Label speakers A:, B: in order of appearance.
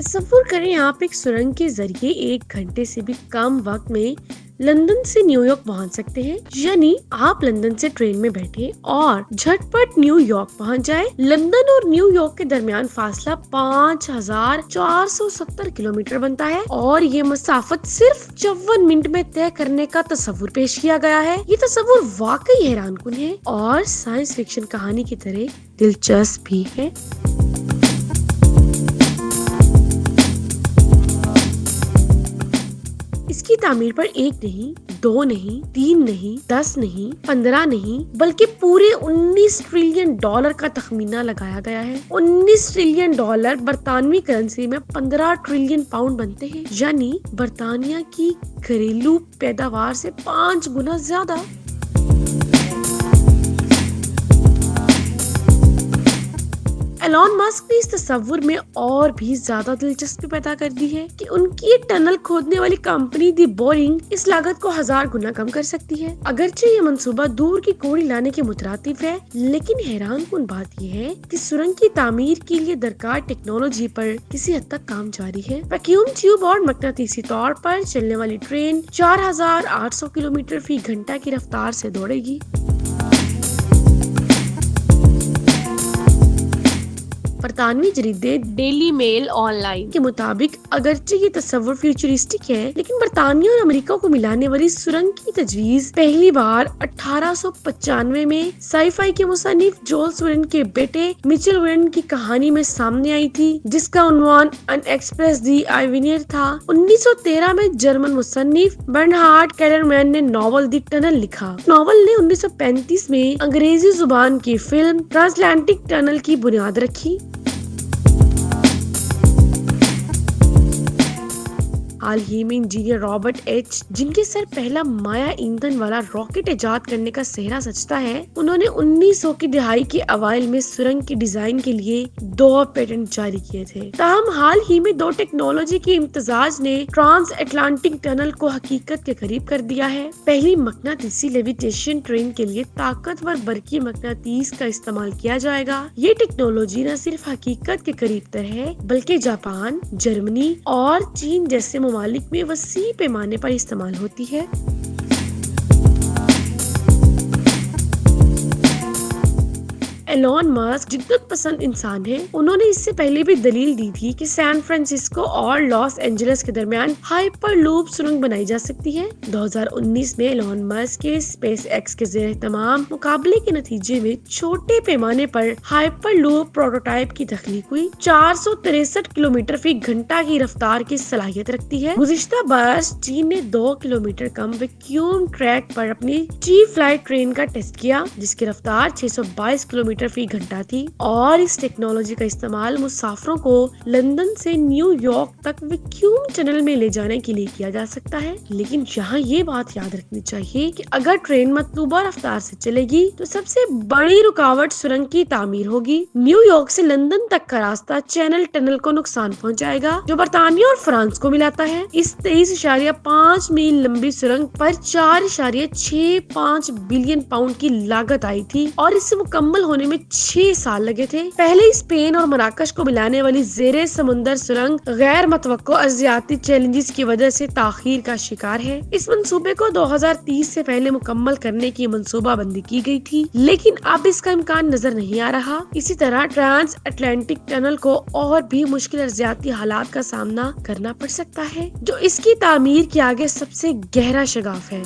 A: تصور کریں آپ ایک سرنگ کے ذریعے 1 گھنٹے سے بھی کم وقت میں لندن سے نیو یارک پہنچ سکتے ہیں. یعنی آپ لندن سے ٹرین میں بیٹھے اور جھٹ پٹ نیو یارک پہنچ جائے. لندن اور نیو یارک کے درمیان فاصلہ 5470 کلومیٹر بنتا ہے اور یہ مسافت صرف 54 منٹ میں طے کرنے کا تصور پیش کیا گیا ہے. یہ تصور واقعی حیران کن ہے اور سائنس فکشن کہانی کی طرح دلچسپ بھی ہے. اس کی تعمیر پر 1 نہیں، 2 نہیں، 3 نہیں، 10 نہیں، 15 نہیں بلکہ پورے $19 ٹریلین کا تخمینہ لگایا گیا ہے. $19 ٹریلین برطانوی کرنسی میں 15 ٹریلین پاؤنڈ بنتے ہیں، یعنی برطانیہ کی گھریلو پیداوار سے 5 گنا زیادہ. ایلون مسک نے اس تصور میں اور بھی زیادہ دلچسپی پیدا کر دی ہے کہ ان کی ٹنل کھودنے والی کمپنی دی بورنگ اس لاگت کو 1000 گنا کم کر سکتی ہے. اگرچہ یہ منصوبہ دور کی کوڑی لانے کے مترادف ہے، لیکن حیران کن بات یہ ہے کہ سرنگ کی تعمیر کے لیے درکار ٹیکنالوجی پر کسی حد تک کام جاری ہے. ویکیوم ٹیوب اور مقناطیسی طور پر چلنے والی ٹرین 4800 کلومیٹر فی گھنٹہ کی رفتار سے دوڑے گی. برطانوی جریدے ڈیلی میل آن لائن کے مطابق اگرچہ یہ تصور فیوچرسٹک ہے، لیکن برطانیہ اور امریکہ کو ملانے والی سرنگ کی تجویز پہلی بار 1895 میں سائی فائی کے مصنف جولس ورن کے بیٹے مچل ورن کی کہانی میں سامنے آئی تھی، جس کا عنوان ان ایکسپریس دی آئیونیئر تھا. 1913 میں جرمن مصنف برنہارڈ کیلرمین نے ناول دی ٹنل لکھا. ناول نے 1935 میں انگریزی زبان کی فلم ٹرانسلانٹک ٹنل کی بنیاد رکھی. حال ہی میں انجینئر رابرٹ ایچ، جن کے سر پہلا مائع ایندھن والا راکٹ ایجاد کرنے کا سہرا سجتا ہے، انہوں نے 1900 کی دہائی کے اوائل میں سرنگ کی ڈیزائن کے لیے 2 پیٹنٹ جاری کیے تھے. تاہم حال ہی میں 2 ٹیکنالوجی کے امتزاج نے ٹرانس اٹلانٹک ٹنل کو حقیقت کے قریب کر دیا ہے. پہلی مقناطیسی لیویٹیشن ٹرین کے لیے طاقتور برقی مقناطیس کا استعمال کیا جائے گا. یہ ٹیکنالوجی نہ صرف حقیقت کے قریب تر ہے بلکہ جاپان، جرمنی اور چین جیسے ممالک میں وسیع پیمانے پر استعمال ہوتی ہے. ایلون مسک جدت پسند انسان ہے. انہوں نے اس سے پہلے بھی دلیل دی تھی کہ سان فرانسسکو اور لاس اینجلس کے درمیان ہائپر لوپ سرنگ بنائی جا سکتی ہے. 2019 میں ایلون مسک کے اسپیس ایکس کے زیر اہتمام مقابلے کے نتیجے میں چھوٹے پیمانے پر ہائپر لوپ پروٹوٹائپ کی تخلیق ہوئی. 463 کلومیٹر فی گھنٹہ کی رفتار کی صلاحیت رکھتی ہے. گزشتہ برس چین نے 2 کلومیٹر کم ویکیوم ٹریک پر اپنی ٹی فلائٹ ٹرین کا ٹیسٹ کیا، جس کی رفتار 622 کلومیٹر فی گھنٹہ تھی، اور اس ٹیکنالوجی کا استعمال مسافروں کو لندن سے نیو یارک تک ویکیوم ٹنل میں لے جانے کے لیے کیا جا سکتا ہے. لیکن یہاں یہ بات یاد رکھنی چاہیے کہ اگر ٹرین مطلوبہ رفتار سے چلے گی تو سب سے بڑی رکاوٹ سرنگ کی تعمیر ہوگی. نیو یارک سے لندن تک کا راستہ چینل ٹنل کو نقصان پہنچائے گا، جو برطانیہ اور فرانس کو ملاتا ہے. اس 23.5 میل لمبی سرنگ پر 4.65 بلین پاؤنڈ کی لاگت آئی تھی اور اس سے مکمل ہونے میں 6 سال لگے تھے. پہلے اسپین اور مراکش کو ملانے والی زیر سمندر سرنگ غیر متوقع ارضیاتی چیلنجز کی وجہ سے تاخیر کا شکار ہے. اس منصوبے کو 2030 سے پہلے مکمل کرنے کی منصوبہ بندی کی گئی تھی، لیکن اب اس کا امکان نظر نہیں آ رہا. اسی طرح ٹرانس اٹلانٹک ٹنل کو اور بھی مشکل ارضیاتی حالات کا سامنا کرنا پڑ سکتا ہے، جو اس کی تعمیر کے آگے سب سے گہرا شگاف ہے.